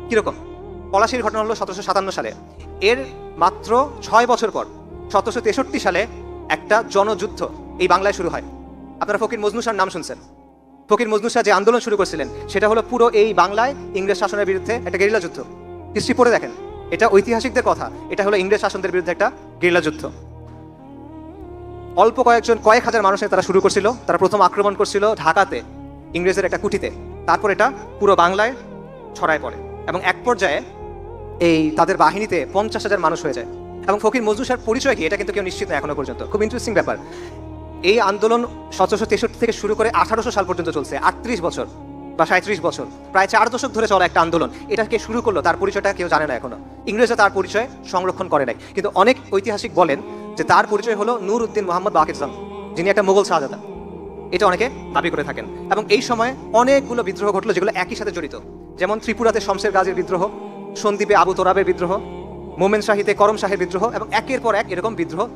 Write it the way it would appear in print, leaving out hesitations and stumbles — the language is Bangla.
কিরকম? পলাশির ঘটনা হলো 1757 সালে। এর মাত্র 6 বছর পর 1763 সালে একটা জনযুদ্ধ এই বাংলায় শুরু হয়। আপনারা ফকির মজনু শাহর নাম শুনছেন। ফকির মজনু শাহ যে আন্দোলন শুরু করেছিলেন সেটা হলো পুরো এই বাংলায় ইংরেজ শাসনের বিরুদ্ধে একটা গেরিলা যুদ্ধ। হিস্ট্রি পড়ে দেখেন, এটা ঐতিহাসিকদের কথা, এটা হলো ইংরেজ শাসনদের বিরুদ্ধে একটা গেরিলা যুদ্ধ। অল্প কয়েক হাজার মানুষের তারা শুরু করছিল। তারা প্রথম আক্রমণ করছিল ঢাকাতে, ইংরেজের একটা কুঠিতে। তারপর এটা পুরো বাংলায় ছড়ায় পড়ে এবং এক পর্যায়ে এই তাদের বাহিনীতে 50,000 মানুষ হয়ে যায়। এবং ফকির মজনু শাহর পরিচয় কি এটা কিন্তু কেউ নিশ্চিত নয় এখনো পর্যন্ত। খুব ইন্টারেস্টিং ব্যাপার, এই আন্দোলন 1763 থেকে শুরু করে 1800 সাল পর্যন্ত চলছে। 38 বছর বা 37 বছর, প্রায় 4 দশক ধরে চলা একটা আন্দোলন। এটা কে শুরু করলো তার পরিচয়টা কেউ জানে না এখনো। ইংরেজরা তার পরিচয় সংরক্ষণ করে নাই, কিন্তু অনেক ঐতিহাসিক বলেন যে তার পরিচয় হলো নূর উদ্দিন মোহাম্মদ বাকির খান, যিনি একটা মোগল শাহজাদা। এটা অনেকে দাবি করে থাকেন। এবং এই সময় অনেকগুলো বিদ্রোহ ঘটলো যেগুলো একই সাথে জড়িত, যেমন ত্রিপুরাতে শমশের গাজীর বিদ্রোহ, সন্দ্বীপে আবু তোরাবের বিদ্রোহ, মোমেন শাহিতে করম শাহের বিদ্রোহ, এবং একের পর এক এরকম বিদ্রোহ